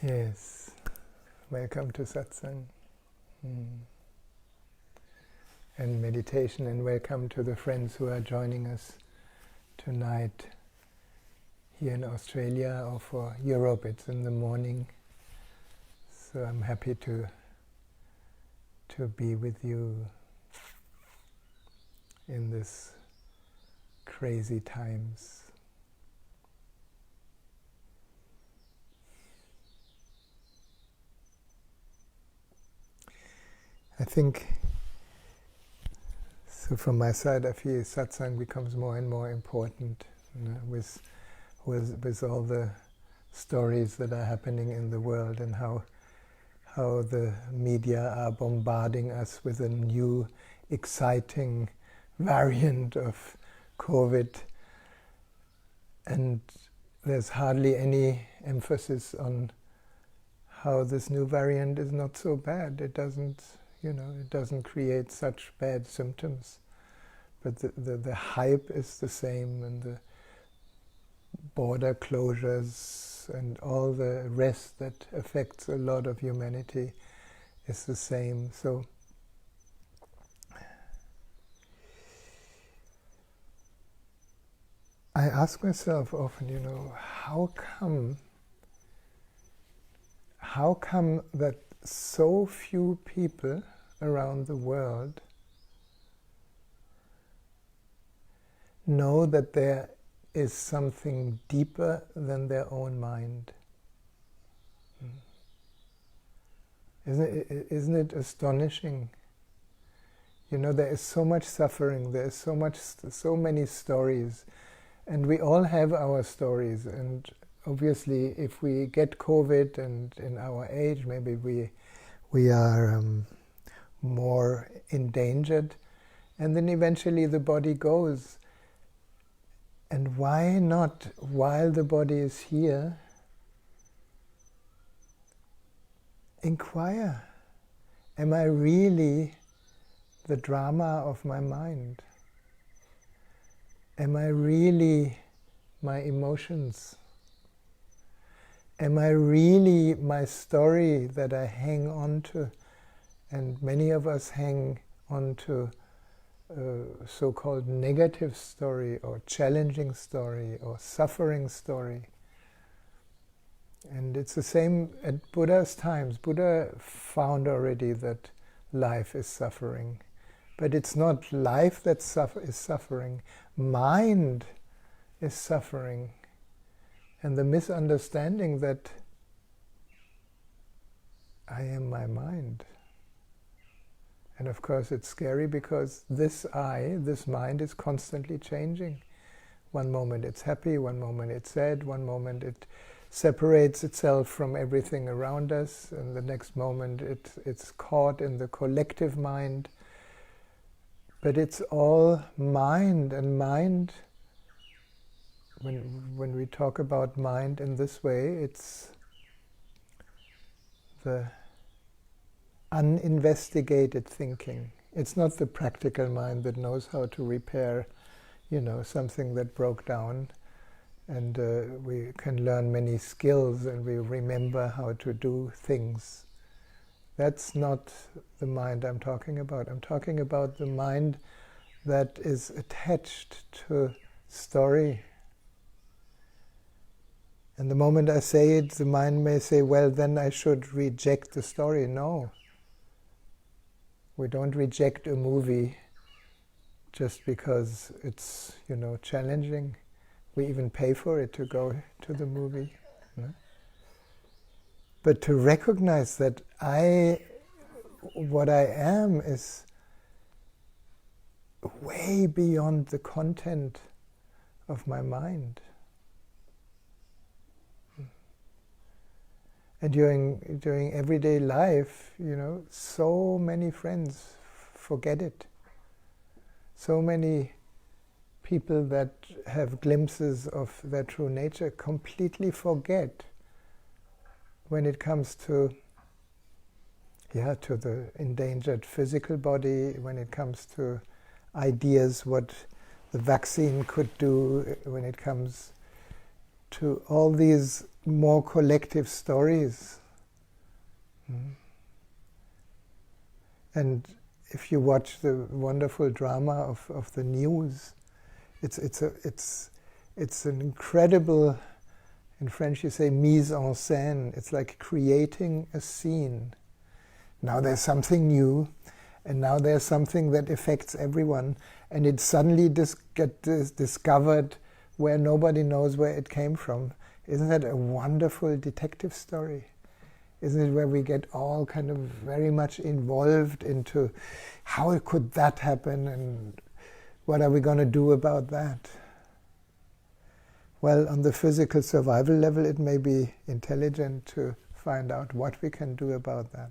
Yes, welcome to Satsang and meditation, and welcome to the friends who are joining us tonight here in Australia, or for Europe it's in the morning. So I'm happy to be with you in this crazy times. I think, so from my side, I feel Satsang becomes more and more important, with all the stories that are happening in the world, and how the media are bombarding us with a new, exciting variant of COVID, and there's hardly any emphasis on how this new variant is not so bad. It doesn't create such bad symptoms, but the hype is the same, and the border closures and all the rest that affects a lot of humanity is the same. So I ask myself often, how come that so few people around the world know that there is something deeper than their own mind? Isn't it astonishing? There is so much suffering, there is so many stories, and we all have our stories. And obviously, if we get COVID, and in our age, maybe we are more endangered, and then eventually the body goes. And why not, while the body is here, inquire, am I really the drama of my mind? Am I really my emotions? Am I really my story that I hang on to? And many of us hang on to so-called negative story, or challenging story, or suffering story. And it's the same at Buddha's times. Buddha found already that life is suffering. But it's not life that is suffering. Mind is suffering. And the misunderstanding that I am my mind. And of course it's scary, because this mind is constantly changing. One moment it's happy, one moment it's sad, one moment it separates itself from everything around us, and the next moment it's caught in the collective mind. But it's all mind, and mind, when we talk about mind in this way, it's the uninvestigated thinking. It's not the practical mind that knows how to repair, something that broke down, and we can learn many skills, and we remember how to do things. That's not the mind I'm talking about. I'm talking about the mind that is attached to story. And the moment I say it, the mind may say, well, then I should reject the story. No. We don't reject a movie just because it's, challenging. We even pay for it to go to the movie. But to recognize that what I am is way beyond the content of my mind. And during everyday life, so many friends forget it. So many people that have glimpses of their true nature completely forget when it comes to the endangered physical body, when it comes to ideas what the vaccine could do, when it comes to all these more collective stories. And if you watch the wonderful drama of the news, it's an incredible, in French you say mise en scène. It's like creating a scene. Now there's something new, and now there's something that affects everyone, and it suddenly gets discovered where nobody knows where it came from. Isn't that a wonderful detective story? Isn't it where we get all kind of very much involved into how could that happen and what are we going to do about that? Well, on the physical survival level, it may be intelligent to find out what we can do about that.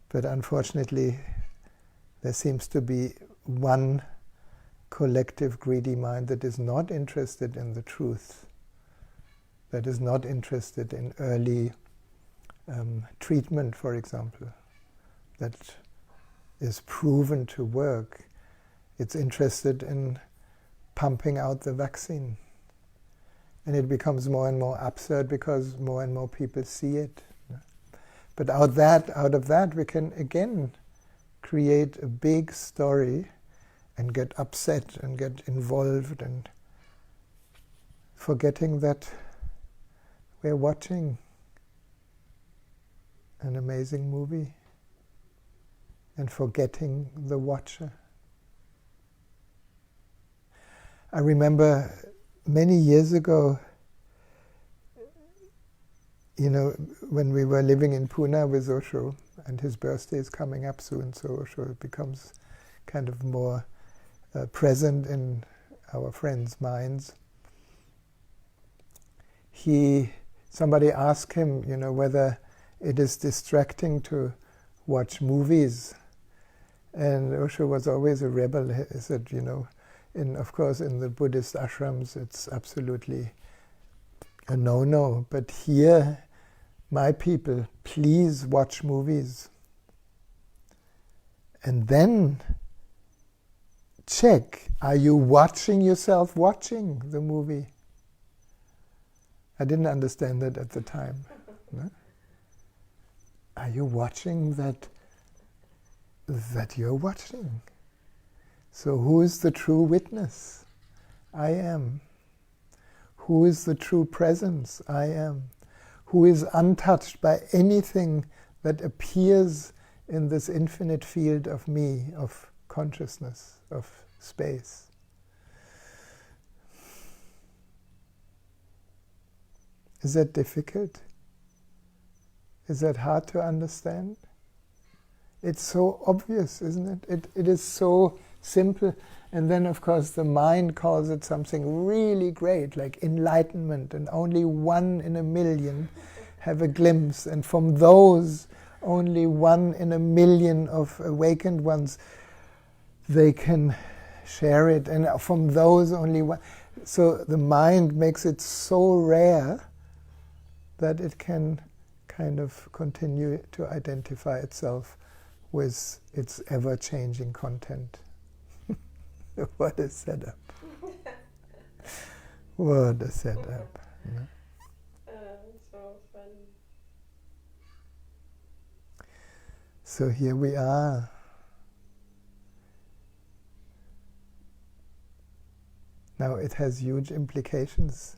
But unfortunately, there seems to be one collective greedy mind that is not interested in the truth, that is not interested in early treatment, for example, that is proven to work. It's interested in pumping out the vaccine. And it becomes more and more absurd because more and more people see it. But out of that, we can again create a big story and get upset and get involved and forgetting that we're watching an amazing movie and forgetting the watcher. I remember many years ago, when we were living in Pune with Osho, and his birthday is coming up soon, so Osho becomes kind of more present in our friends' minds. Somebody asked him, whether it is distracting to watch movies. And Osho was always a rebel. He said, of course, in the Buddhist ashrams, it's absolutely a no-no. But here, my people, please watch movies. And then check, are you watching yourself watching the movie? I didn't understand that at the time. No? Are you watching that you're watching? So who is the true witness? I am. Who is the true presence? I am. Who is untouched by anything that appears in this infinite field of me, of consciousness, of space? Is that difficult? Is that hard to understand? It's so obvious, isn't it? It is so simple. And then, of course, the mind calls it something really great, like enlightenment, and only 1 in a million have a glimpse. And from those, only 1 in a million of awakened ones, they can share it. And from those, only one. So the mind makes it so rare that it can kind of continue to identify itself with its ever-changing content. What a setup. What a setup. So fun. So here we are. Now it has huge implications,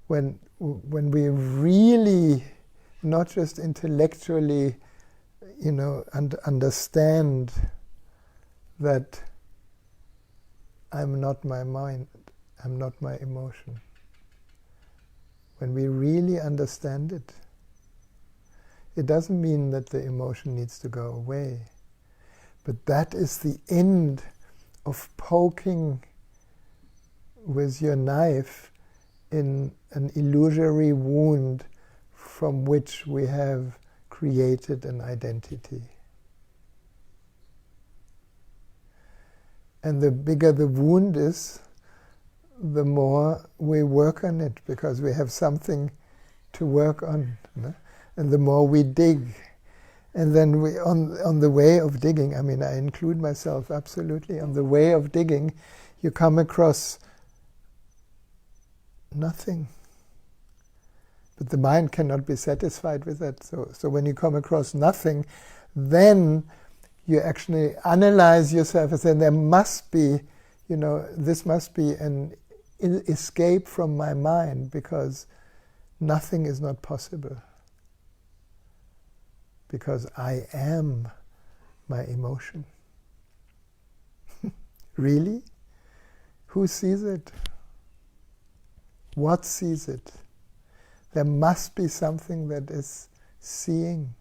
when we really, not just intellectually, understand that I'm not my mind, I'm not my emotion. When we really understand it, it doesn't mean that the emotion needs to go away, but that is the end of poking with your knife in an illusory wound from which we have created an identity. And the bigger the wound is, the more we work on it, because we have something to work on. And the more we dig. And then we, on the way of digging, I include myself absolutely, on the way of digging, you come across nothing. But the mind cannot be satisfied with that. So when you come across nothing, then you actually analyze yourself and say, there must be, this must be an escape from my mind, because nothing is not possible. Because I am my emotion. Really? Who sees it? What sees it? There must be something that is seeing.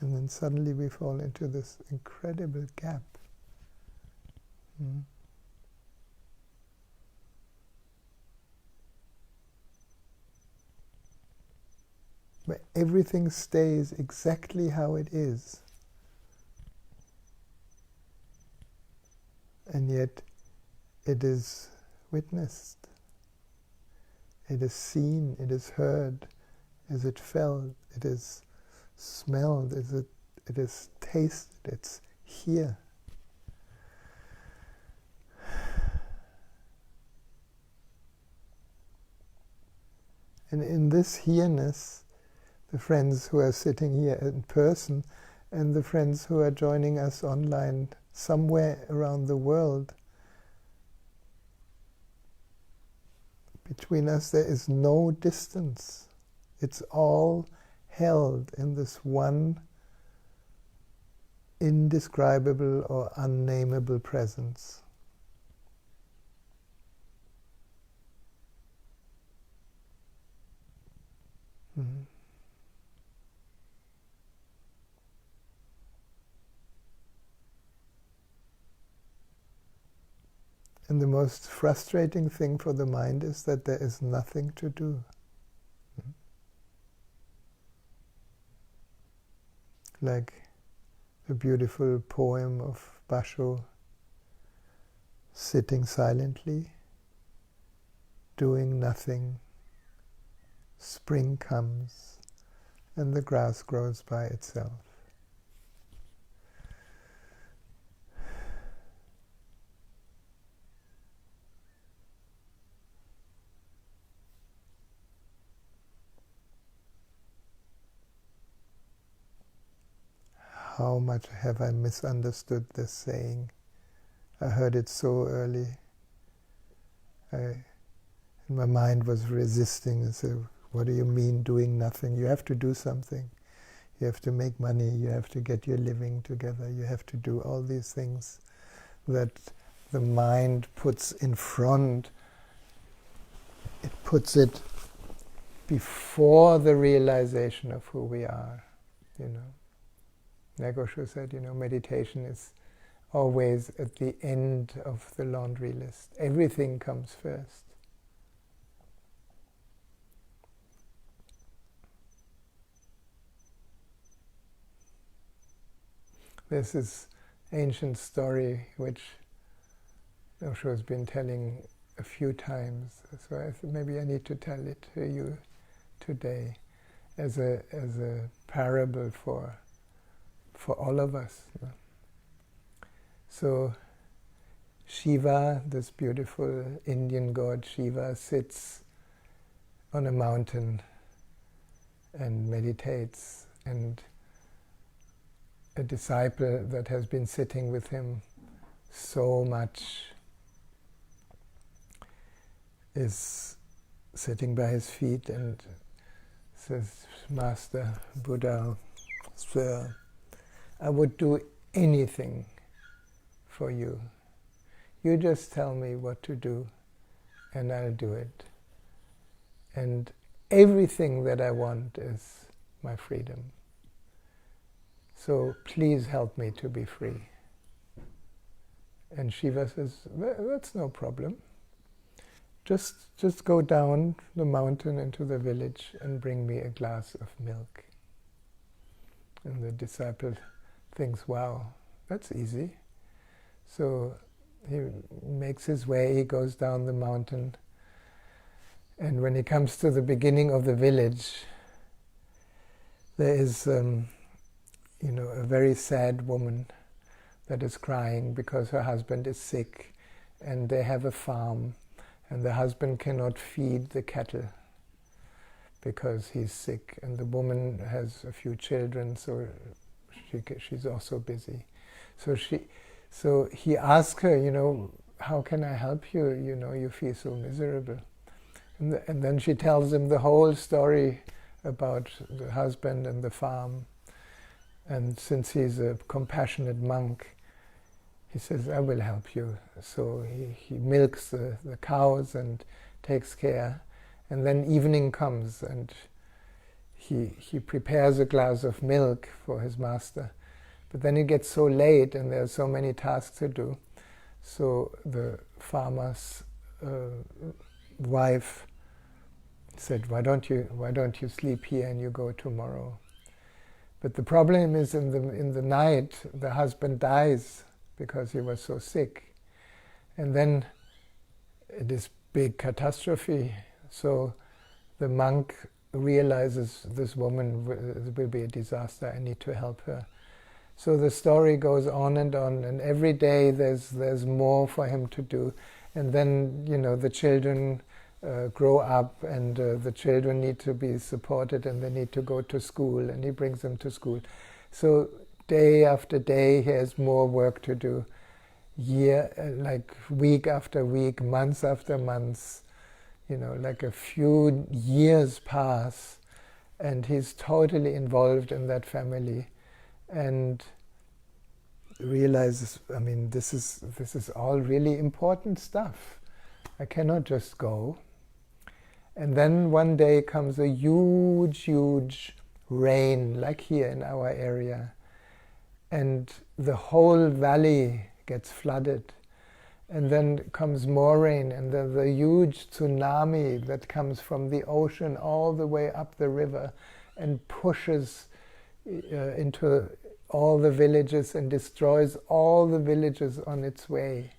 And then suddenly we fall into this incredible gap. Where everything stays exactly how it is. And yet it is witnessed. It is seen, it is heard, is it felt, it is smelled, it is tasted, it's here. And in this here-ness, the friends who are sitting here in person and the friends who are joining us online somewhere around the world, between us there is no distance. It's all held in this one indescribable or unnameable presence. And the most frustrating thing for the mind is that there is nothing to do. Like the beautiful poem of Basho, sitting silently, doing nothing, spring comes, and the grass grows by itself. How much have I misunderstood this saying? I heard it so early. My mind was resisting and said, what do you mean doing nothing? You have to do something. You have to make money, you have to get your living together, you have to do all these things that the mind puts in front. It puts it before the realization of who we are, Negosho said, meditation is always at the end of the laundry list. Everything comes first. There's this ancient story which Osho has been telling a few times, so I thought maybe I need to tell it to you today as a parable for all of us. So Shiva, this beautiful Indian god Shiva, sits on a mountain and meditates, and a disciple that has been sitting with him so much is sitting by his feet and says, Master, Buddha, Sir, I would do anything for you. You just tell me what to do and I'll do it. And everything that I want is my freedom. So please help me to be free. And Shiva says, that's no problem. just go down the mountain into the village and bring me a glass of milk. And the disciple thinks, wow, that's easy. So he makes his way, he goes down the mountain, and when he comes to the beginning of the village, there is a very sad woman that is crying because her husband is sick, and they have a farm, and the husband cannot feed the cattle because he's sick, and the woman has a few children, so she's also busy. So he asks her, how can I help you? You feel so miserable. And then she tells him the whole story about the husband and the farm. And since he's a compassionate monk, he says, I will help you. So he milks the cows and takes care. And then evening comes, and he prepares a glass of milk for his master. But then it gets so late, and there are so many tasks to do. So the farmer's wife said, why don't you sleep here and you go tomorrow? But the problem is in the night, the husband dies because he was so sick. And then it is big catastrophe. So the monk realizes this woman will be a disaster, I need to help her. So the story goes on, and every day there's more for him to do. And then, the children grow up, and the children need to be supported, and they need to go to school, and he brings them to school. So day after day he has more work to do. Like week after week, months after months, like a few years pass, and he's totally involved in that family. And realizes, this is all really important stuff. I cannot just go. And then one day comes a huge rain, like here in our area, and the whole valley gets flooded. And then comes more rain, and there's a huge tsunami that comes from the ocean all the way up the river and pushes into all the villages and destroys all the villages on its way.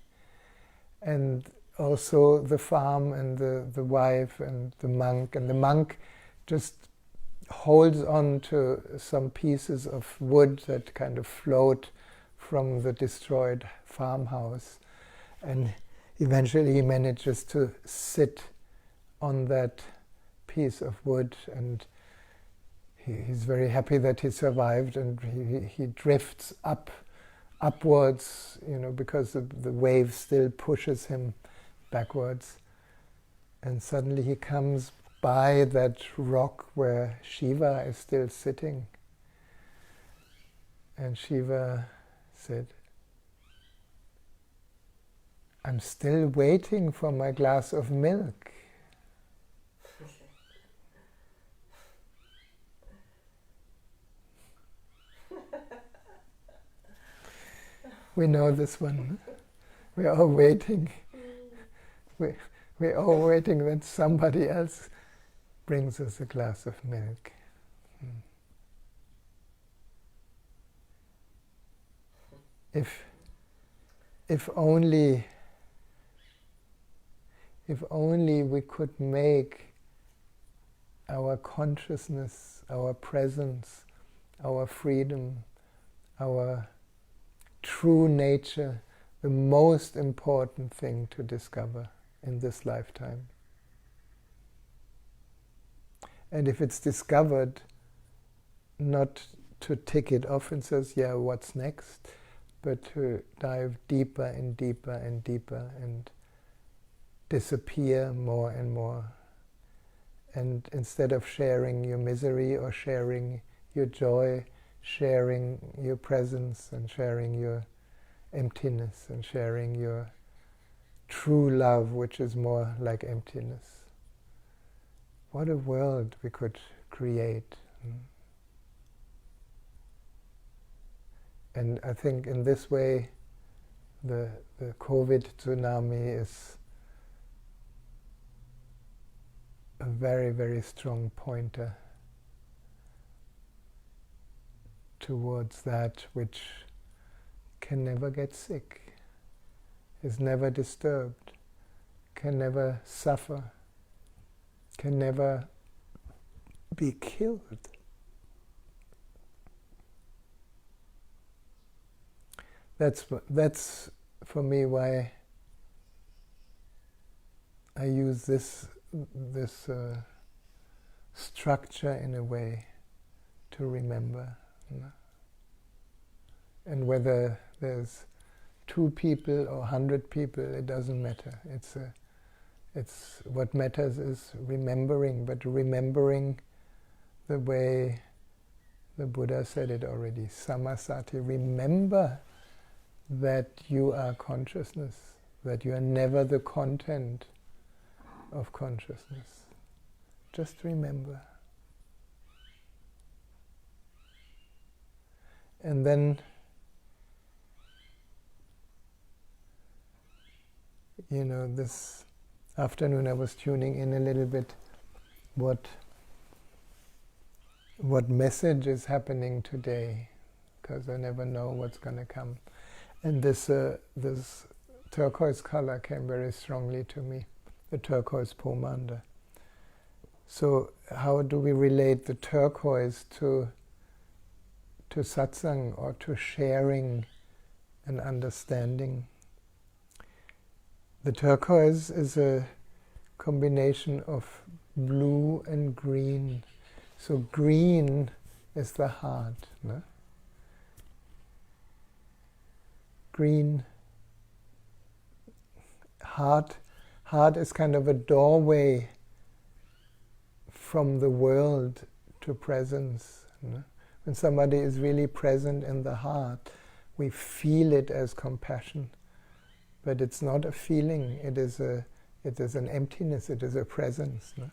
And also the farm and the wife and the monk just holds on to some pieces of wood that kind of float from the destroyed farmhouse. And eventually he manages to sit on that piece of wood, and he's very happy that he survived, and he drifts upwards, because the wave still pushes him backwards. And suddenly he comes by that rock where Shiva is still sitting. And Shiva said, I'm still waiting for my glass of milk. We know this one. We're all waiting. We're all waiting that somebody else brings us a glass of milk. If only we could make our consciousness, our presence, our freedom, our true nature, the most important thing to discover in this lifetime. And if it's discovered, not to tick it off and says, yeah, what's next? But to dive deeper and deeper and deeper and disappear more and more. And instead of sharing your misery or sharing your joy, sharing your presence and sharing your emptiness and sharing your true love, which is more like emptiness. What a world we could create. And I think in this way, the COVID tsunami is a very, very strong pointer towards that which can never get sick, is never disturbed, can never suffer, can never be killed. That's for me why I use this structure in a way to remember. And whether there's 2 people or 100 people, it doesn't matter. It's what matters is remembering, but remembering the way the Buddha said it already, samasati. Remember that you are consciousness, that you are never the content of consciousness. Just remember. And then, this afternoon I was tuning in a little bit what message is happening today, because I never know what's going to come. And this turquoise color came very strongly to me, the turquoise pomander. So how do we relate the turquoise to satsang, or to sharing and understanding? The turquoise is a combination of blue and green. So green is the heart. No? Green heart is kind of a doorway from the world to presence. No? When somebody is really present in the heart, we feel it as compassion. But it's not a feeling, it is an emptiness, it is a presence. No?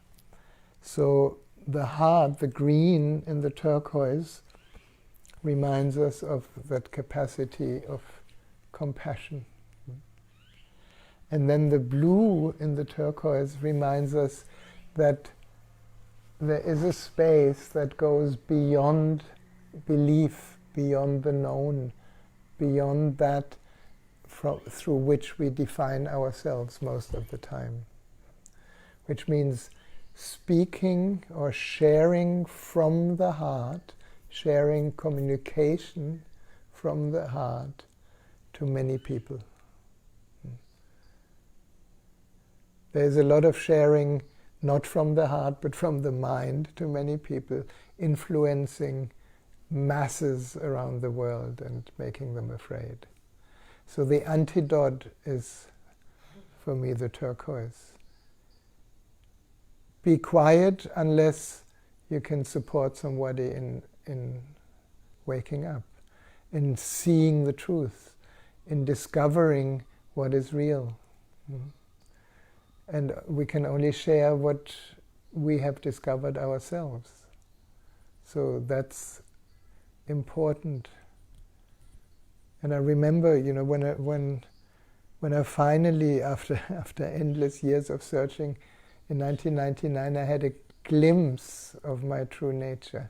So the heart, the green in the turquoise, reminds us of that capacity of compassion. And then the blue in the turquoise reminds us that there is a space that goes beyond belief, beyond the known, beyond that through which we define ourselves most of the time. Which means speaking or sharing from the heart, sharing communication from the heart to many people. There's a lot of sharing not from the heart but from the mind to many people, influencing masses around the world and making them afraid. So the antidote is, for me, the turquoise. Be quiet unless you can support somebody in waking up, in seeing the truth, in discovering what is real. And we can only share what we have discovered ourselves. So that's important. And I remember, when I finally, after endless years of searching, in 1999, I had a glimpse of my true nature,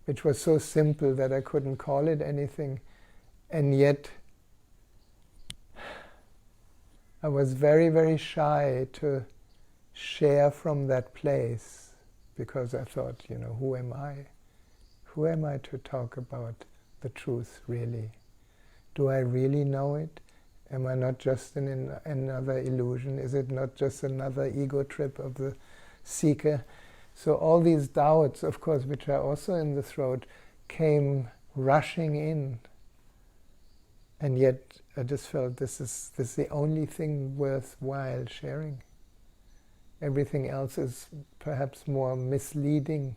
which was so simple that I couldn't call it anything, and yet I was very, very shy to share from that place, because I thought, who am I? Who am I to talk about the truth, really? Do I really know it? Am I not just in another illusion? Is it not just another ego trip of the seeker? So all these doubts, of course, which are also in the throat, came rushing in. And yet I just felt this is the only thing worthwhile sharing. Everything else is perhaps more misleading.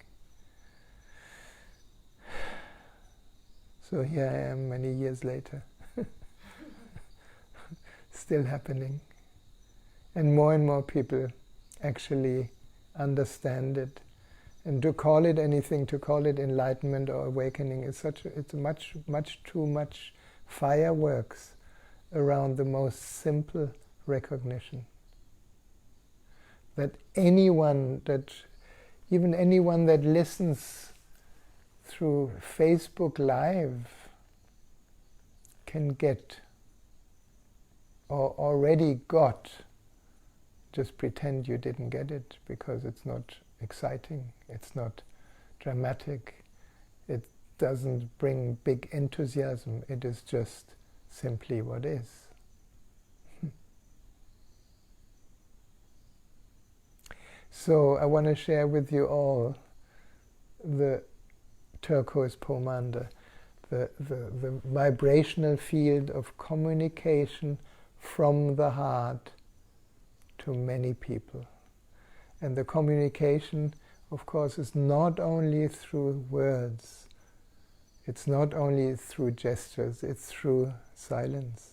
So here I am many years later. Still happening. And more people actually understand it. And to call it anything, to call it enlightenment or awakening, it's much too much fireworks around the most simple recognition. that anyone, that even anyone that listens through Facebook Live can get or already got. Just pretend you didn't get it, because it's not exciting, it's not dramatic, it doesn't bring big enthusiasm, it is just simply what is. So I want to share with you all the turquoise pomander, the vibrational field of communication from the heart to many people. And the communication, of course, is not only through words, it's not only through gestures, it's through silence,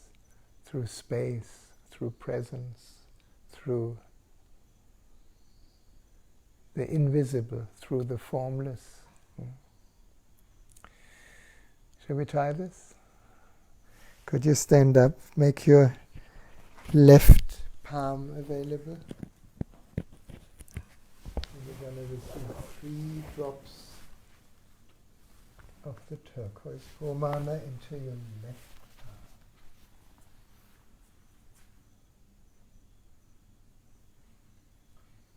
through space, through presence, through the invisible, through the formless. Shall we try this? Could you stand up, make your left palm available? And we're going to receive 3 drops of the turquoise pomander into your left palm.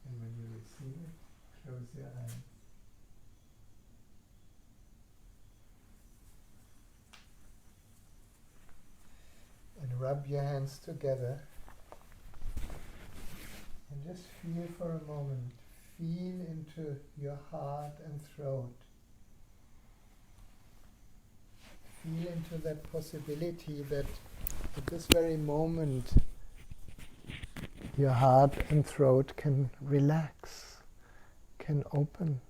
And when you receive it, close your eyes. And rub your hands together. And just feel for a moment. Feel into your heart and throat. Feel into that possibility that at this very moment your heart and throat can relax, can open.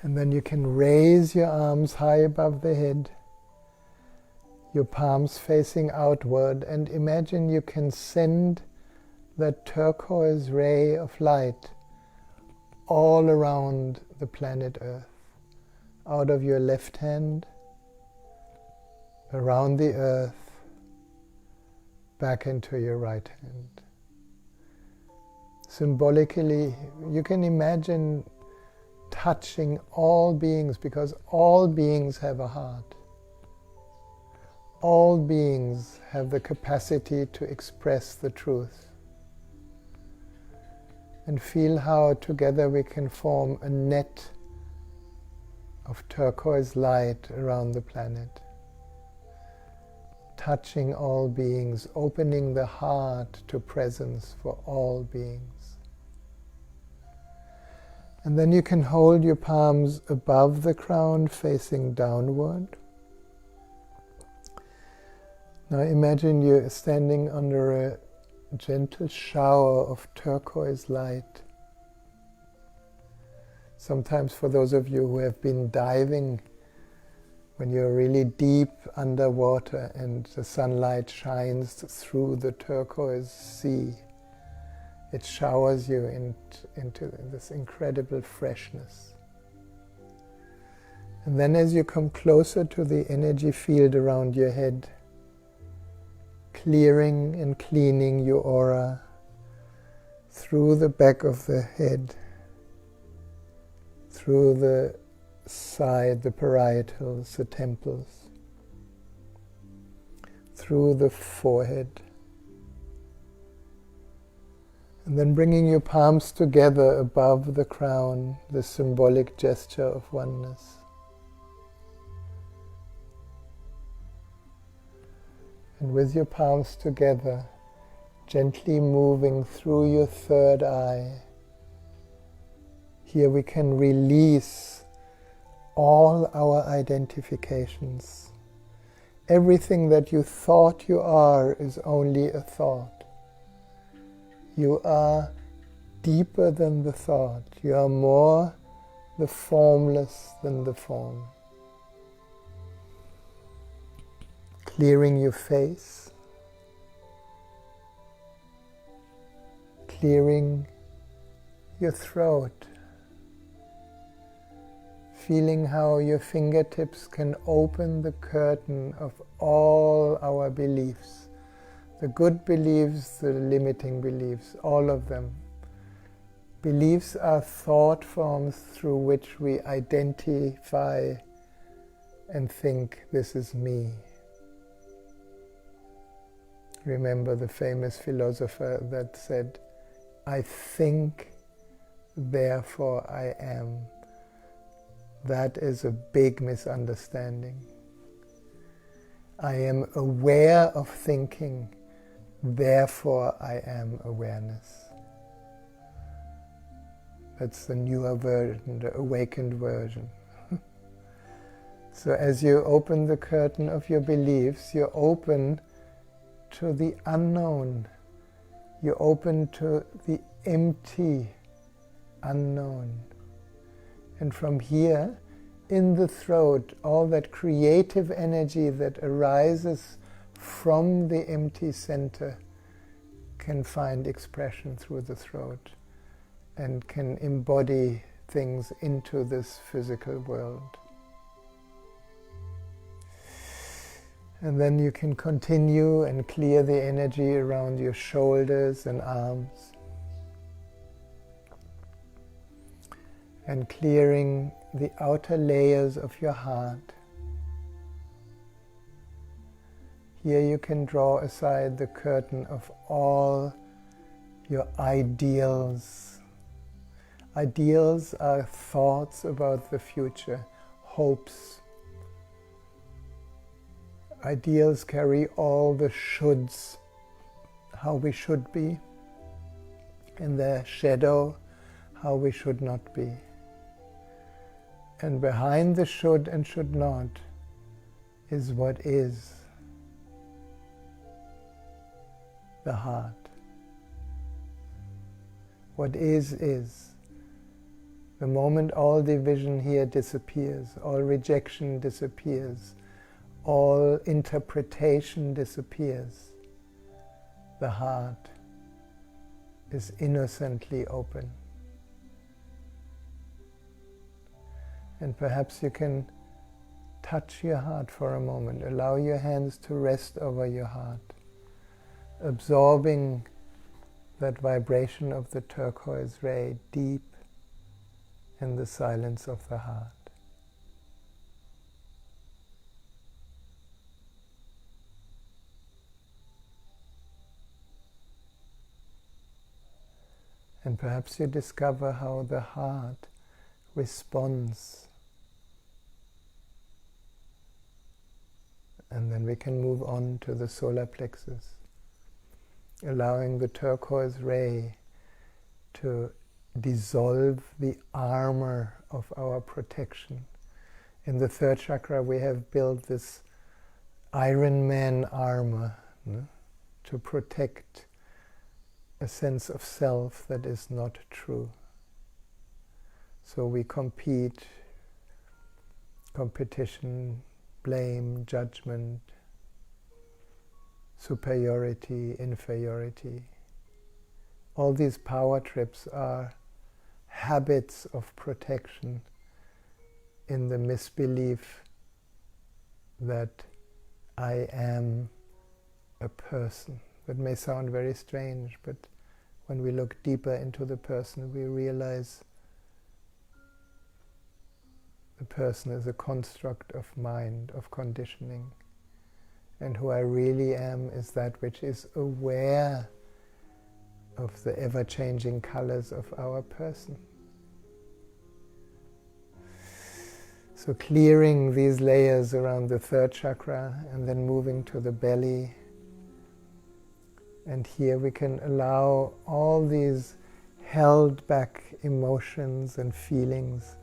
And then you can raise your arms high above the head, your palms facing outward, and imagine you can send that turquoise ray of light all around the planet Earth, out of your left hand, around the earth, back into your right hand. Symbolically, you can imagine touching all beings, because all beings have a heart. All beings have the capacity to express the truth. And feel how together we can form a net of turquoise light around the planet, touching all beings, opening the heart to presence for all beings. And then you can hold your palms above the crown, facing downward. Now imagine you're standing under a gentle shower of turquoise light. Sometimes for those of you who have been diving, when you're really deep underwater and the sunlight shines through the turquoise sea, it showers you into this incredible freshness. And then as you come closer to the energy field around your head, clearing and cleaning your aura through the back of the head, through the side, the parietals, the temples, through the forehead. And then bringing your palms together above the crown, the symbolic gesture of oneness. And with your palms together, gently moving through your third eye, here we can release all our identifications. Everything that you thought you are is only a thought. You are deeper than the thought. You are more the formless than the form. Clearing your face, clearing your throat. feeling how your fingertips can open the curtain of all our beliefs, the good beliefs, the limiting beliefs, all of them. Beliefs are thought forms through which we identify and think, this is me. Remember the famous philosopher that said, I think, therefore I am. That is a big misunderstanding. I am aware of thinking, therefore I am awareness. That's the newer version, the awakened version. So as you open the curtain of your beliefs, you're open to the unknown. You're open to the empty unknown. And from here, in the throat, all that creative energy that arises from the empty center can find expression through the throat and can embody things into this physical world. And then you can continue and clear the energy around your shoulders and arms. And clearing the outer layers of your heart. Here you can draw aside the curtain of all your ideals. Ideals are thoughts about the future, hopes. Ideals carry all the shoulds, how we should be, in their shadow, how we should not be. And behind the should and should not is what is, the heart. What is. The moment all division here disappears, all rejection disappears, all interpretation disappears, the heart is innocently open. And perhaps you can touch your heart for a moment. Allow your hands to rest over your heart, absorbing that vibration of the turquoise ray deep in the silence of the heart. And perhaps you discover how the heart responds. And then we can move on to the solar plexus, allowing the turquoise ray to dissolve the armor of our protection. In the third chakra we have built this Iron Man armor, to protect a sense of self that is not true. So we competition, blame, judgment, superiority, inferiority. All these power trips are habits of protection in the misbelief that I am a person. That may sound very strange, but when we look deeper into the person, we realize the person is a construct of mind, of conditioning. And who I really am is that which is aware of the ever-changing colors of our person. So clearing these layers around the third chakra and then moving to the belly. And here we can allow all these held back emotions and feelings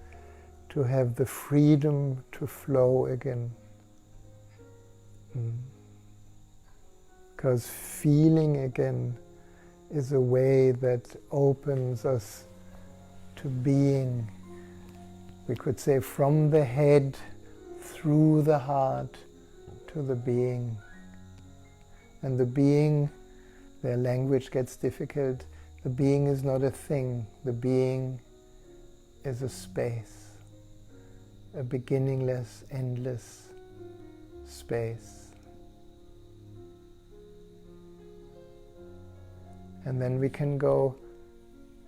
to have the freedom to flow again. Because feeling again is a way that opens us to being. We could say from the head through the heart to the being. And the being, their language gets difficult. The being is not a thing. The being is a space. a beginningless, endless space. And then we can go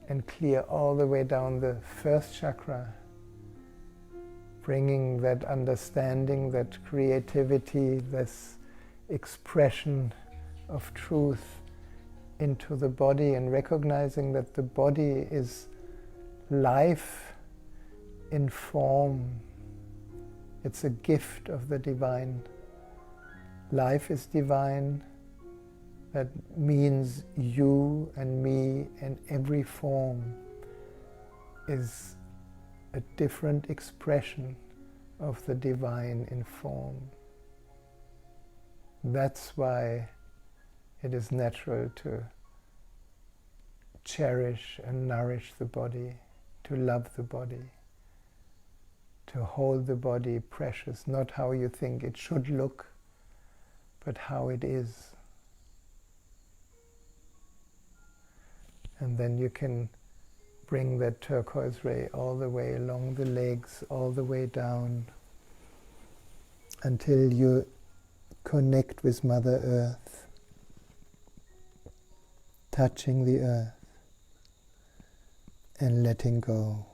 and clear all the way down the first chakra, bringing that understanding, that creativity, this expression of truth into the body, and recognizing that the body is life in form. It's a gift of the divine. Life is divine. That means you and me and every form is a different expression of the divine in form. That's why it is natural to cherish and nourish the body, to love the body, to hold the body precious, not how you think it should look, but how it is. And then you can bring that turquoise ray all the way along the legs, all the way down, until you connect with Mother Earth, touching the earth and letting go.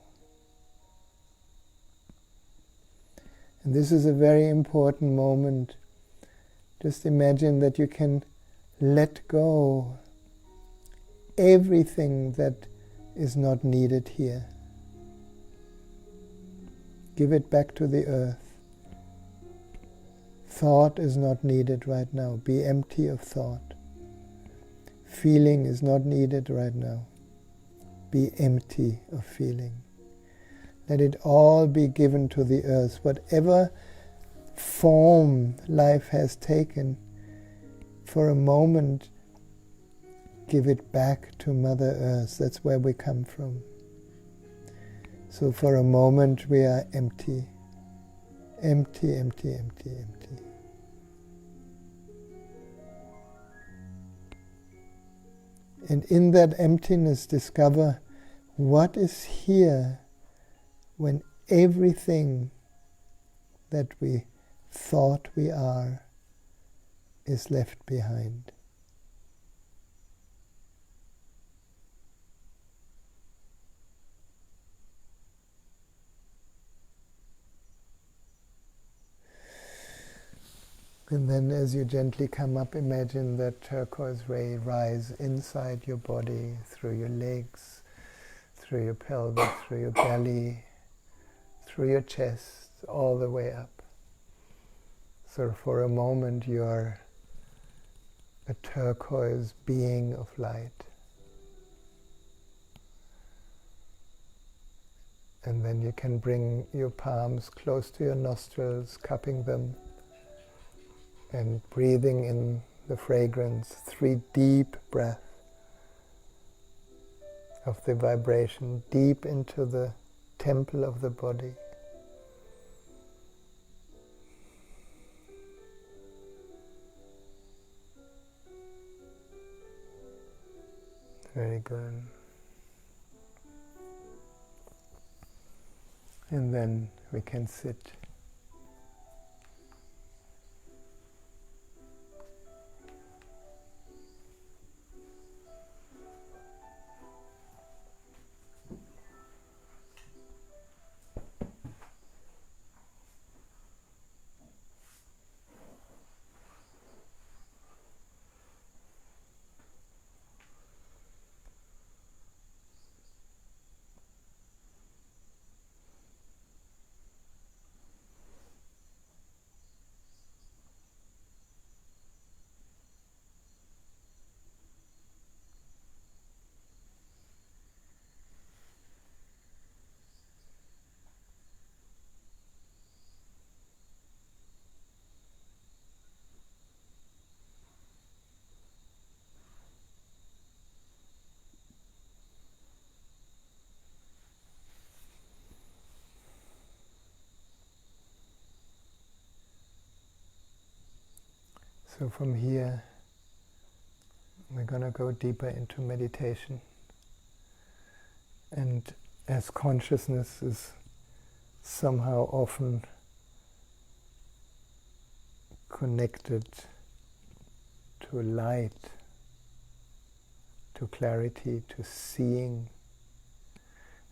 And this is a very important moment. Just imagine that you can let go everything that is not needed here. Give it back to the earth. Thought is not needed right now. Be empty of thought. Feeling is not needed right now. Be empty of feeling. Let it all be given to the earth. Whatever form life has taken, for a moment, give it back to Mother Earth. That's where we come from. So for a moment we are empty. Empty, empty, empty, empty. And in that emptiness discover what is here when everything that we thought we are is left behind. And then as you gently come up, imagine that turquoise ray rise inside your body, through your legs, through your pelvis, through your belly, through your chest, all the way up. So for a moment you are a turquoise being of light. And then you can bring your palms close to your nostrils, cupping them, and breathing in the fragrance, 3 deep breaths of the vibration deep into the temple of the body. Very good. And then we can sit. So from here, we're going to go deeper into meditation. And as consciousness is somehow often connected to light, to clarity, to seeing.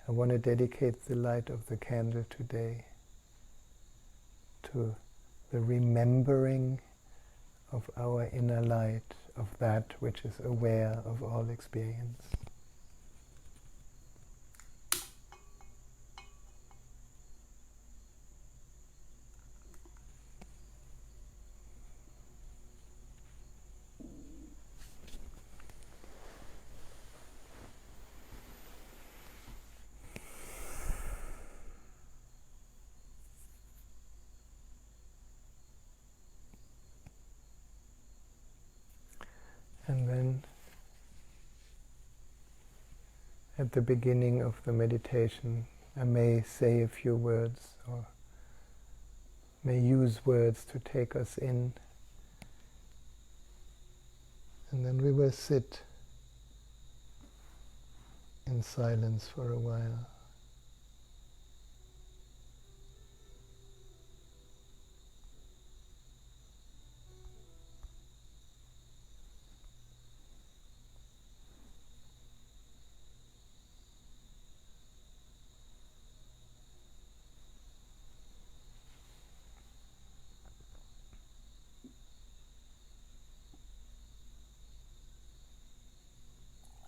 I want to dedicate the light of the candle today to the remembering of our inner light, of that which is aware of all experience. And then at the beginning of the meditation, I may say a few words or may use words to take us in. And then we will sit in silence for a while.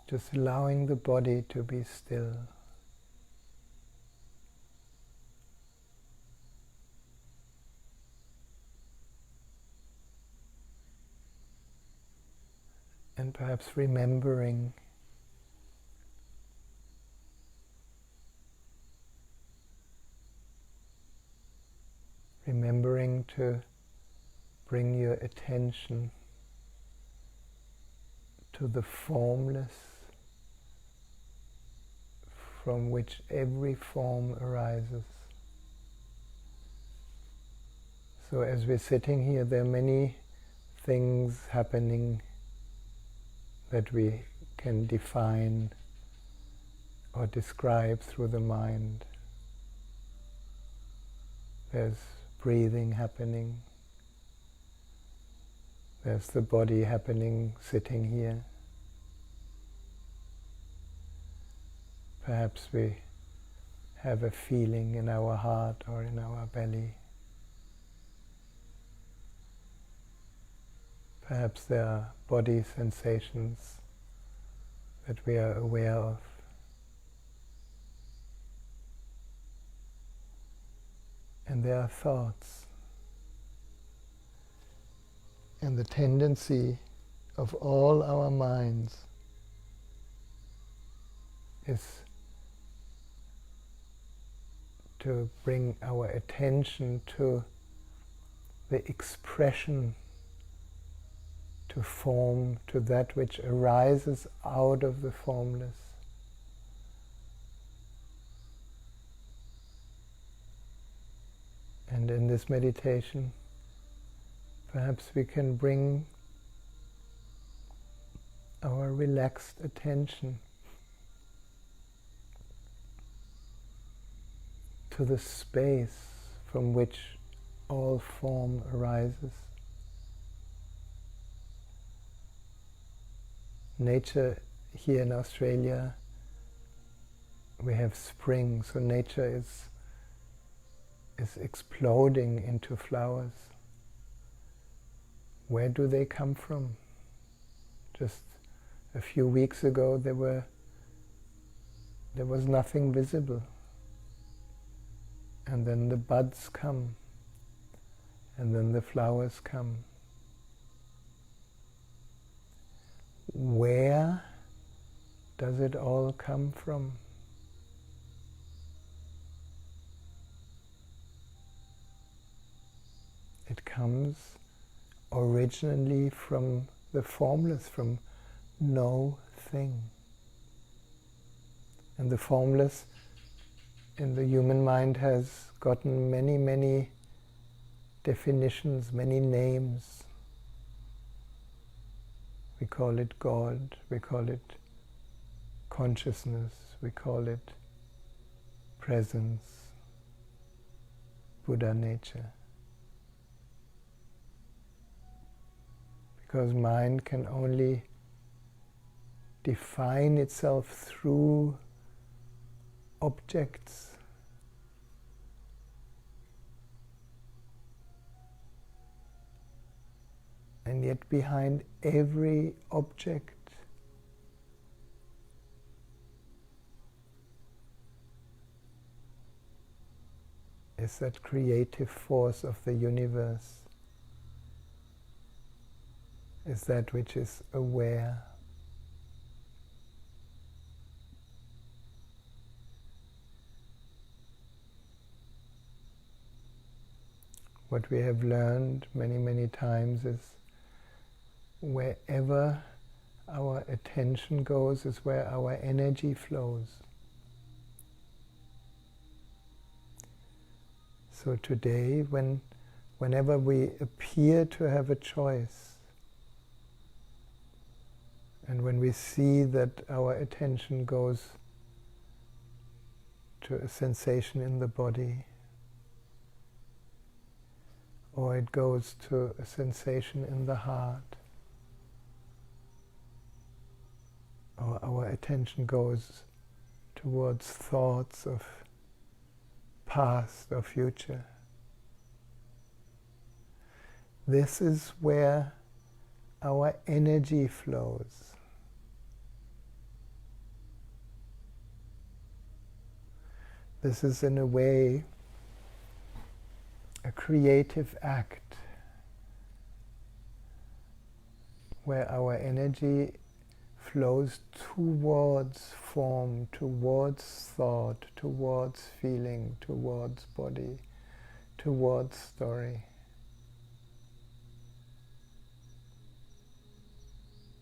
Just allowing the body to be still. And perhaps remembering to bring your attention to the formless from which every form arises. So as we're sitting here, there are many things happening that we can define or describe through the mind. There's breathing happening. There's the body happening sitting here. Perhaps we have a feeling in our heart or in our belly. Perhaps there are body sensations that we are aware of. And there are thoughts. And the tendency of all our minds is to bring our attention to the expression, to form, to that which arises out of the formless. And in this meditation, perhaps we can bring our relaxed attention to the space from which all form arises. Nature here in Australia, we have spring, so nature is exploding into flowers. Where do they come from? Just a few weeks ago there was nothing visible. And then the buds come, and then the flowers come. Where does it all come from? It comes originally from the formless, from no thing. And the formless in the human mind has gotten many, many definitions, many names. We call it God, we call it consciousness, we call it presence, Buddha nature. Because mind can only define itself through objects. And yet behind every object is that creative force of the universe, is that which is aware. What we have learned many, many times is wherever our attention goes is where our energy flows. So today, whenever we appear to have a choice, and when we see that our attention goes to a sensation in the body, or it goes to a sensation in the heart, or our attention goes towards thoughts of past or future. This is where our energy flows. This is, in a way, a creative act where our energy flows towards form, towards thought, towards feeling, towards body, towards story.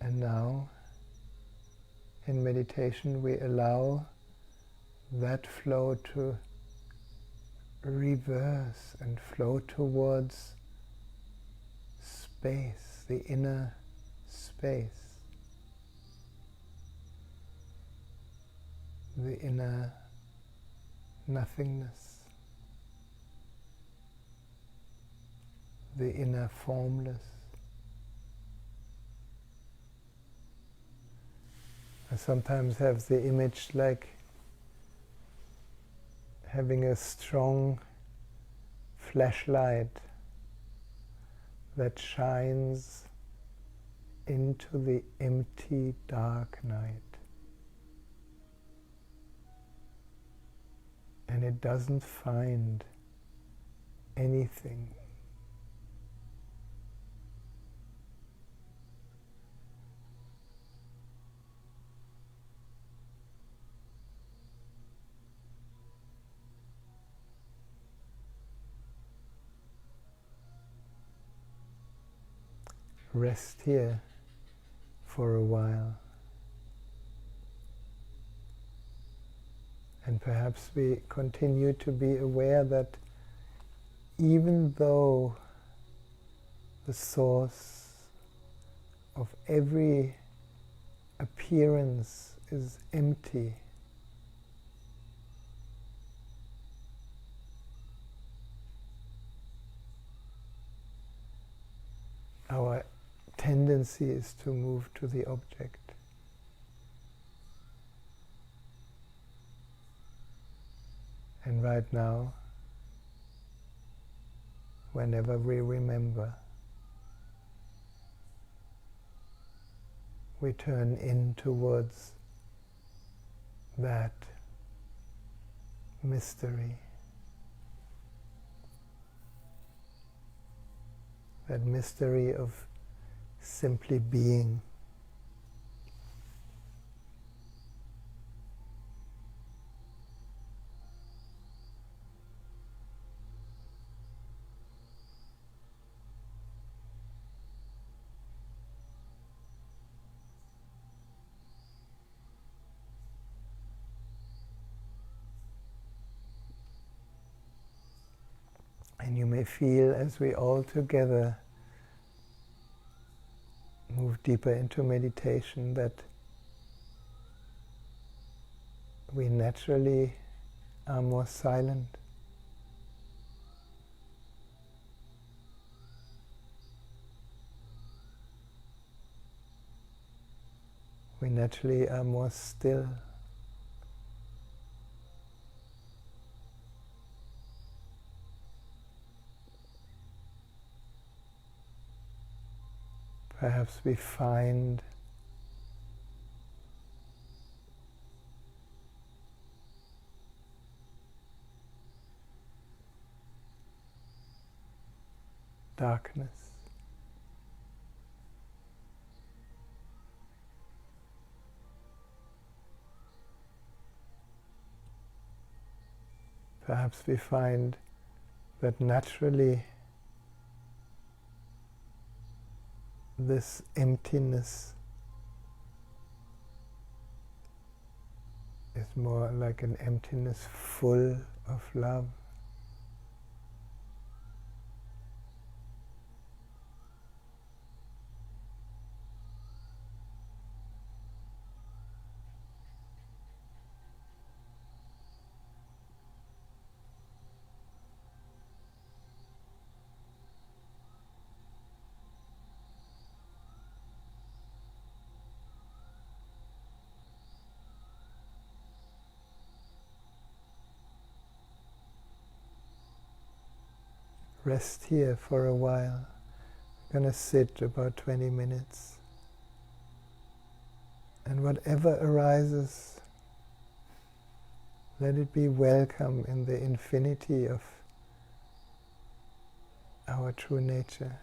And now, in meditation, we allow that flow to reverse and flow towards space, the inner space, the inner nothingness, the inner formless. I sometimes have the image like having a strong flashlight that shines into the empty, dark night. And it doesn't find anything. Rest here for a while. And perhaps we continue to be aware that even though the source of every appearance is empty, our tendency is to move to the object. And right now, whenever we remember, we turn in towards that mystery, that mystery of simply being. And you may feel, as we all together move deeper into meditation, that we naturally are more silent. we naturally are more still. Perhaps we find darkness. Perhaps we find that naturally this emptiness is more like an emptiness full of love. Rest here for a while. I'm going to sit about 20 minutes. And whatever arises, let it be welcome in the infinity of our true nature.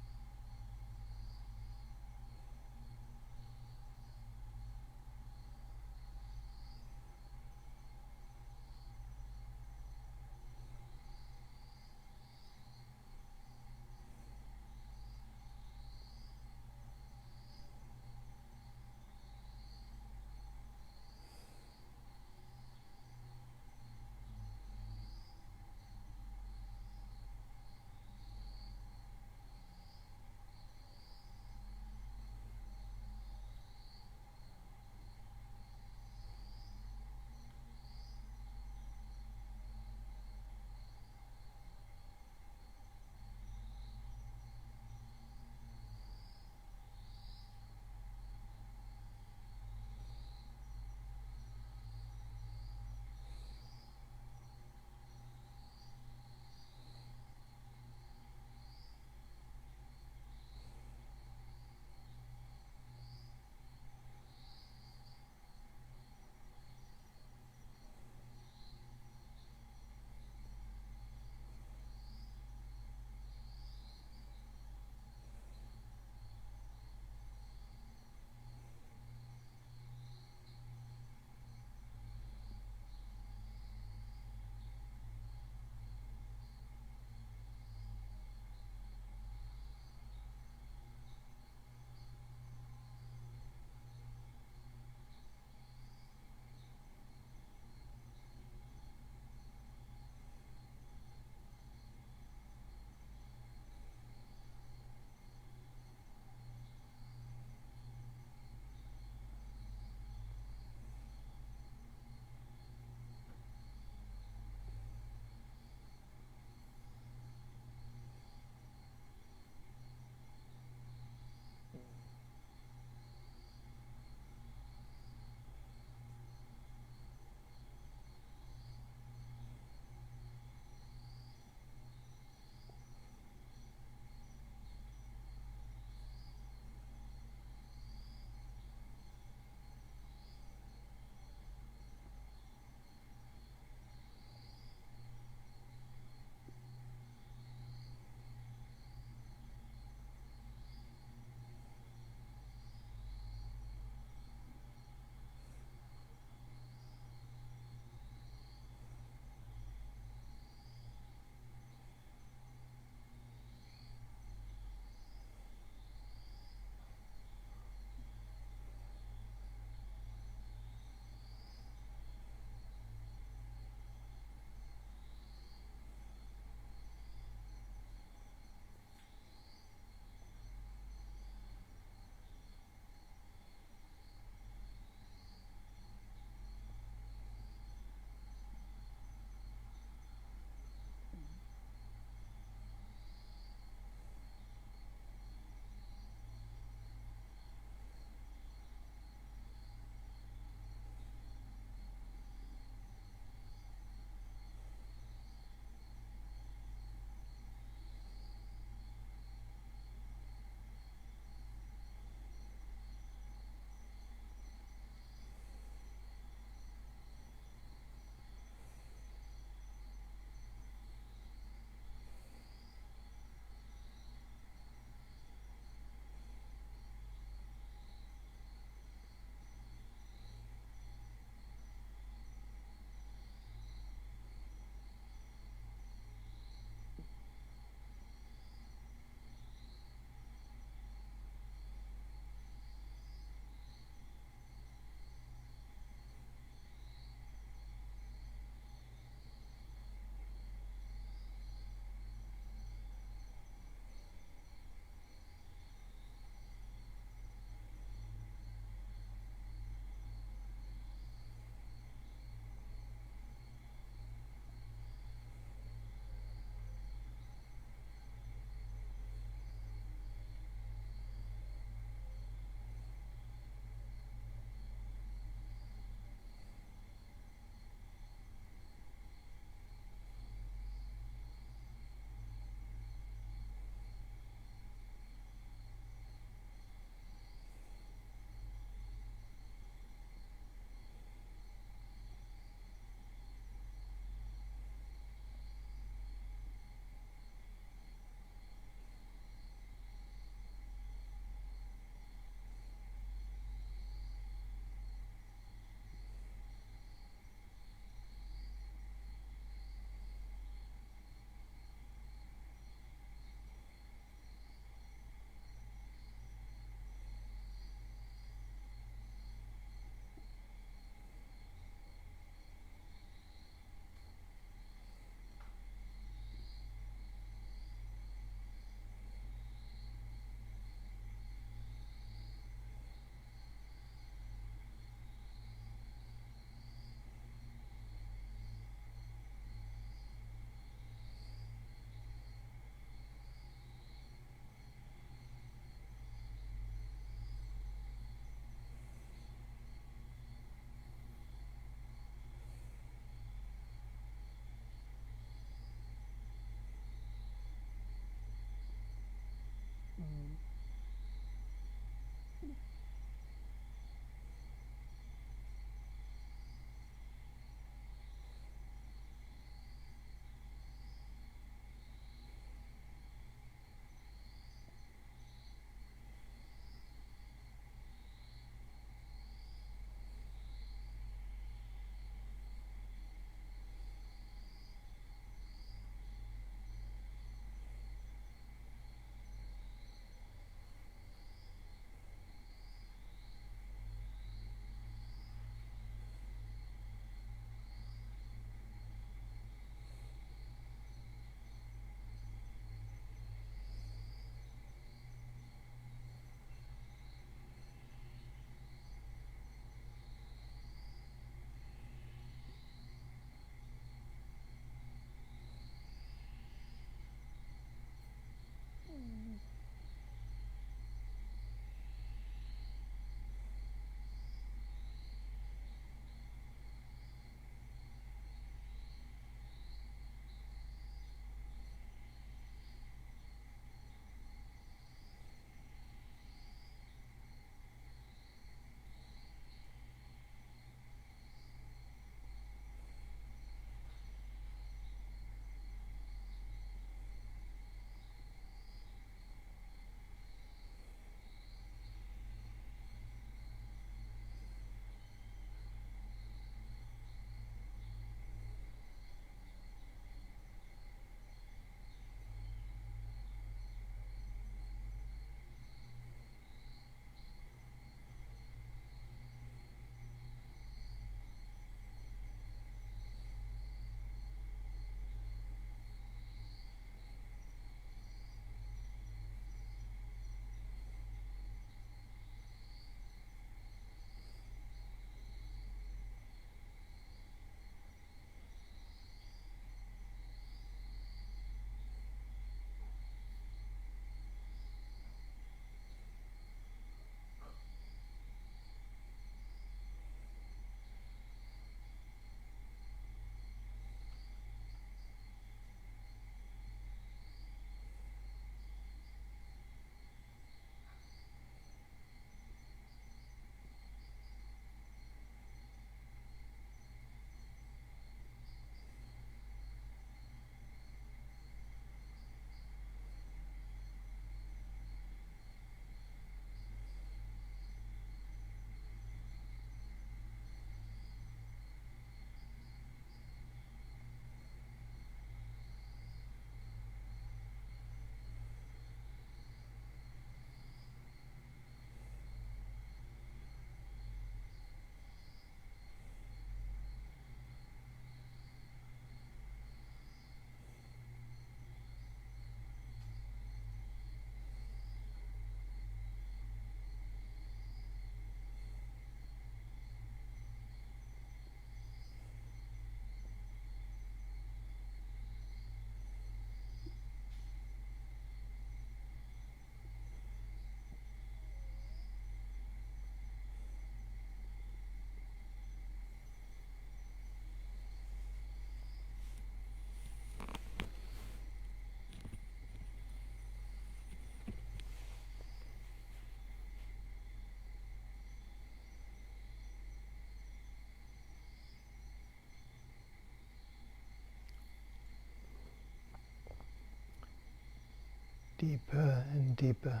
deeper and deeper.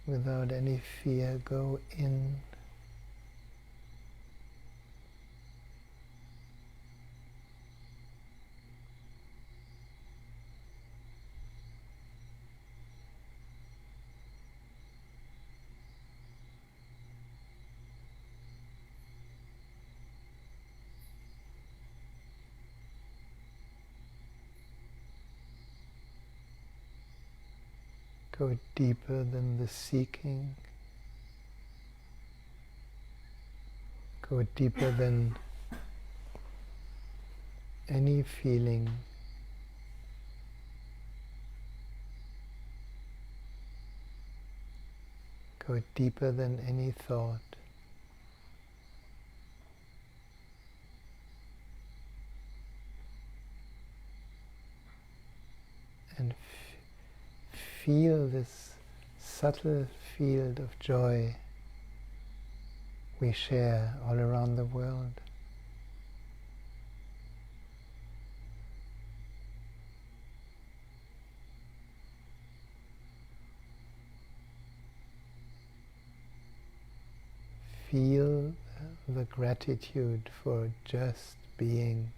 Without any fear, go in. Go deeper than the seeking. Go deeper than any feeling. Go deeper than any thought. And feel this subtle field of joy we share all around the world. Feel the gratitude for just being.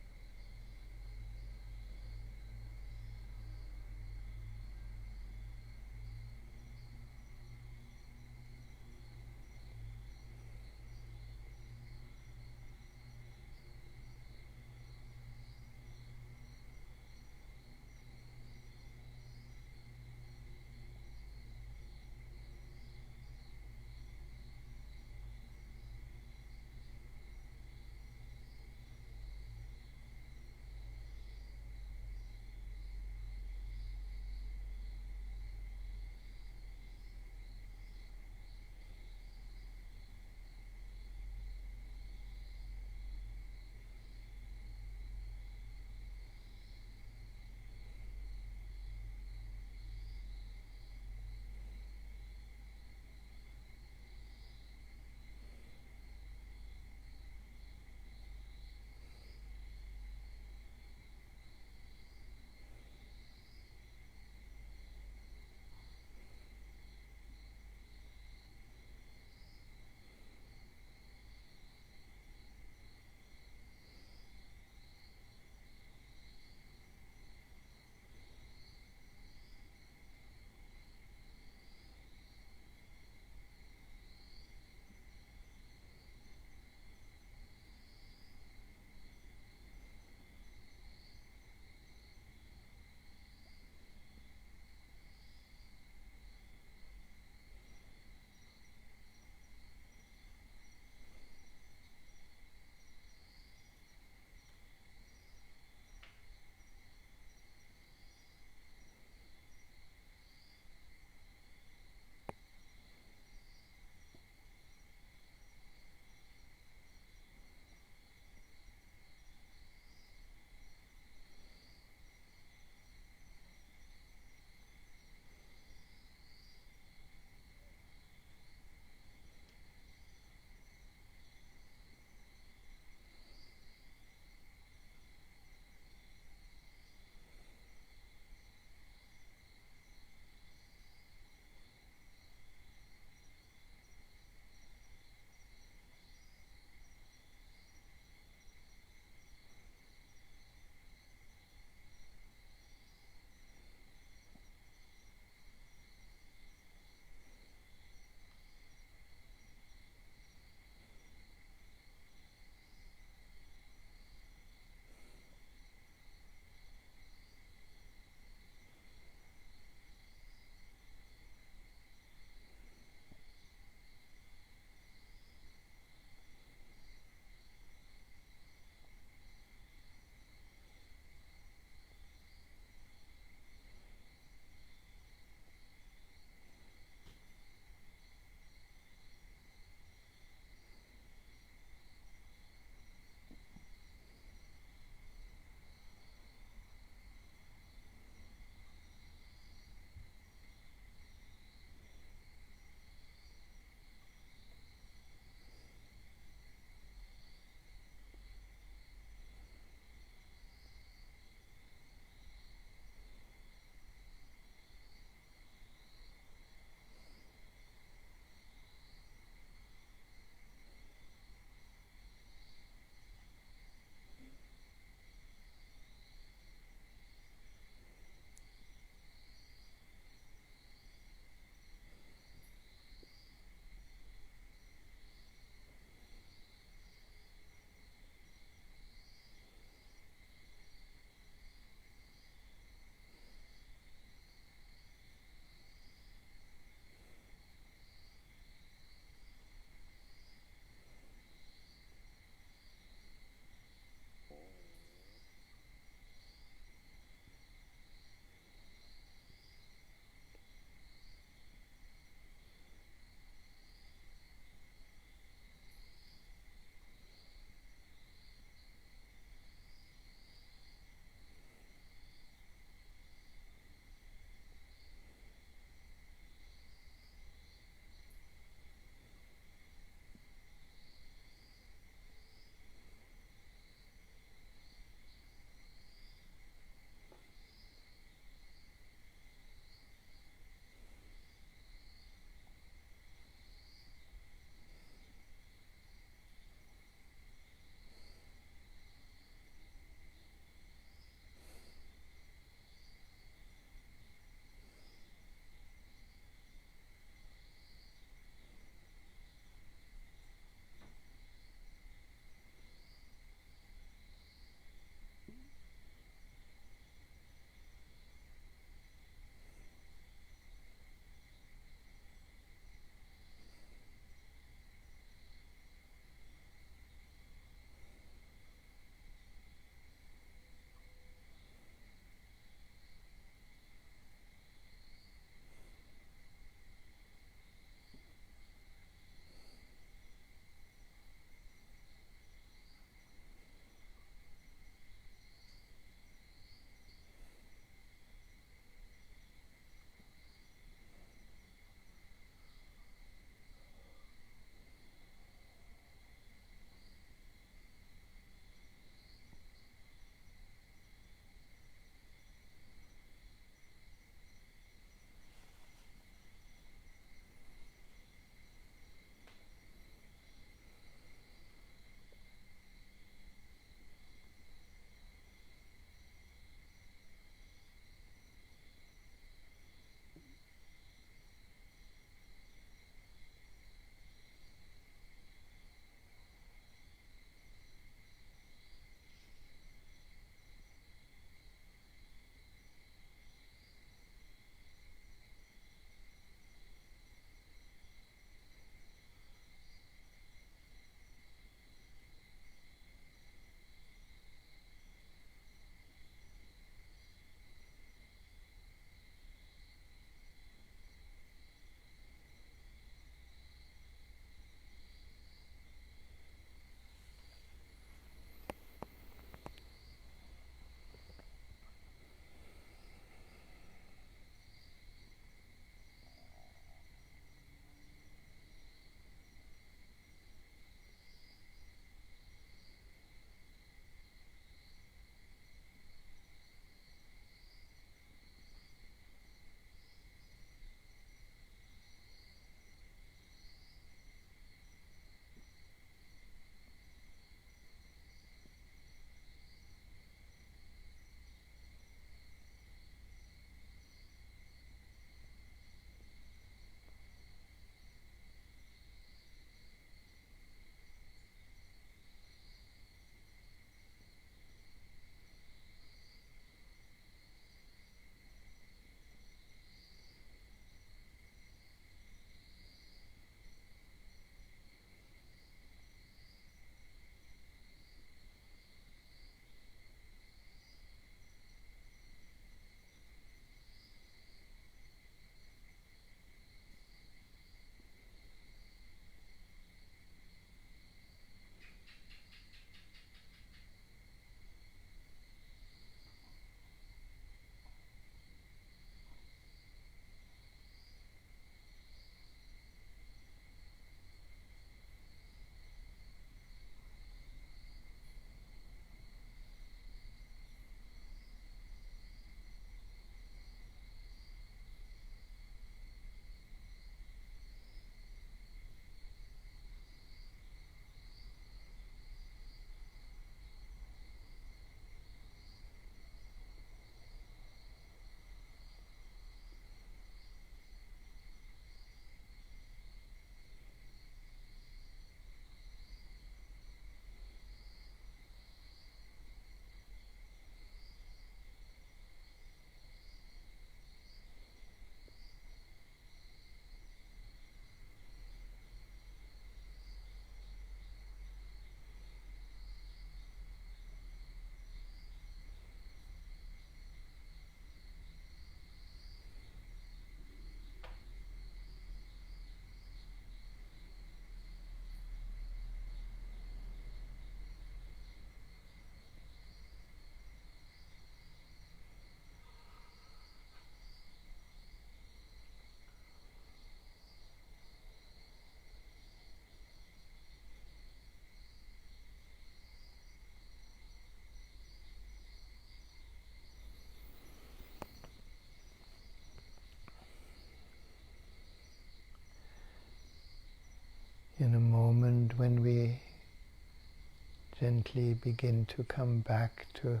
gently begin to come back to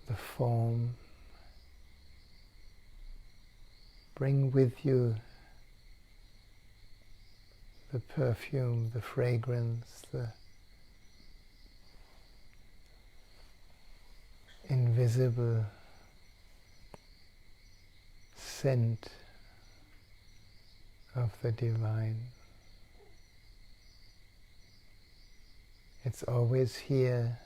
the form. Bring with you the perfume, the fragrance, the invisible scent of the divine. It's always here.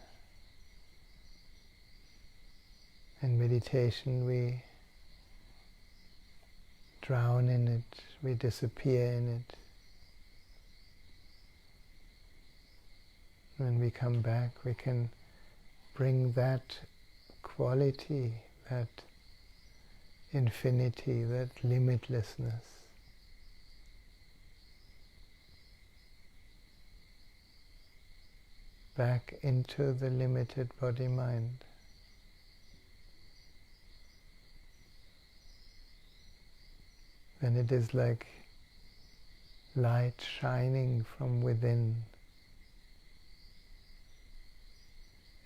In meditation we drown in it, we disappear in it. When we come back, we can bring that quality, that infinity, that limitlessness back into the limited body-mind. Then it is like light shining from within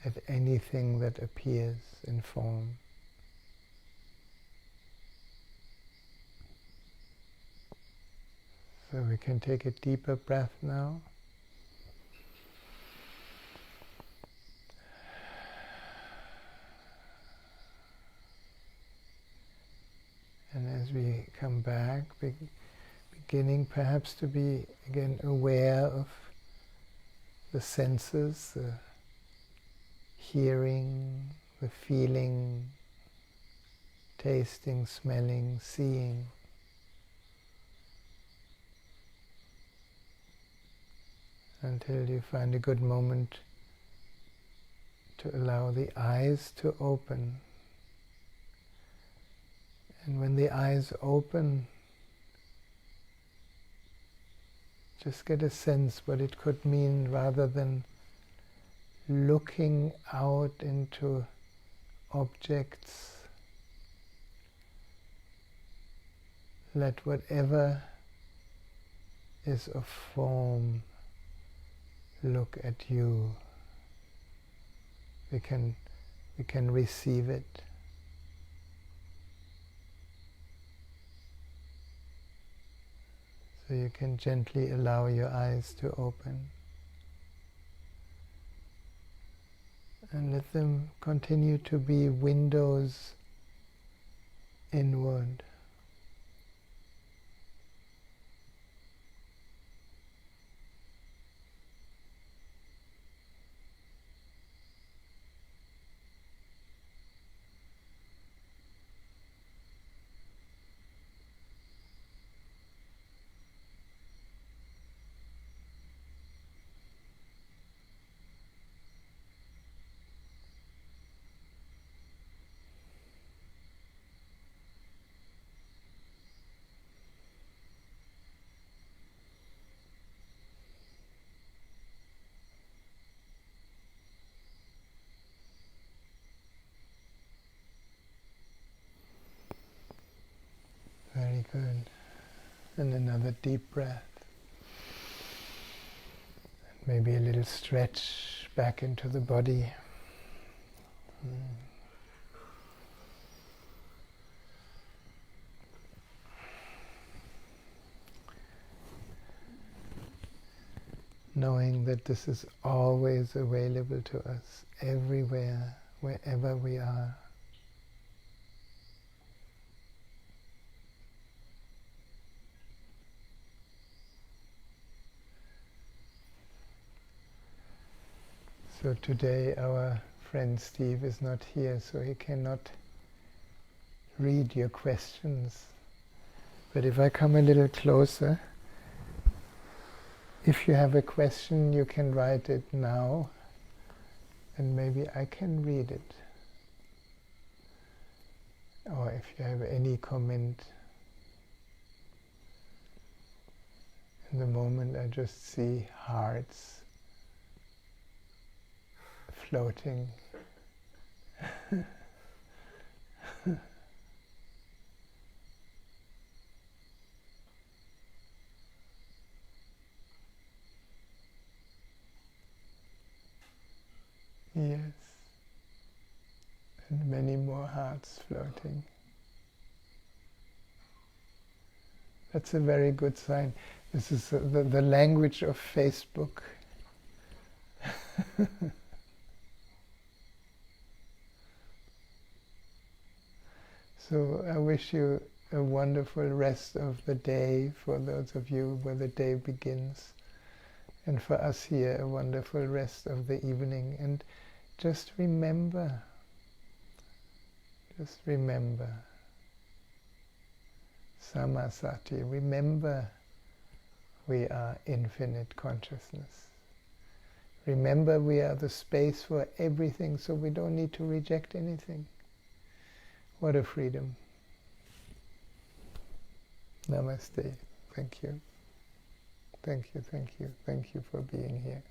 at anything that appears in form. So we can take a deeper breath now. And as we come back, beginning perhaps to be again aware of the senses, the hearing, the feeling, tasting, smelling, seeing. Until you find a good moment to allow the eyes to open. And when the eyes open, just get a sense what it could mean, rather than looking out into objects. Let whatever is of form look at you. We can receive it. So you can gently allow your eyes to open. And let them continue to be windows inward. Very good. And another deep breath. Maybe a little stretch back into the body. Knowing that this is always available to us, everywhere, wherever we are. So today our friend Steve is not here, so he cannot read your questions. But if I come a little closer, if you have a question, you can write it now, and maybe I can read it. Or if you have any comment, in the moment I just see hearts floating. starts floating. That's a very good sign. This is the language of Facebook. So I wish you a wonderful rest of the day for those of you where the day begins. And for us here, a wonderful rest of the evening. And just remember, Samasati, remember we are infinite consciousness. Remember we are the space for everything, so we don't need to reject anything. What a freedom. Namaste. Thank you. Thank you, thank you, thank you for being here.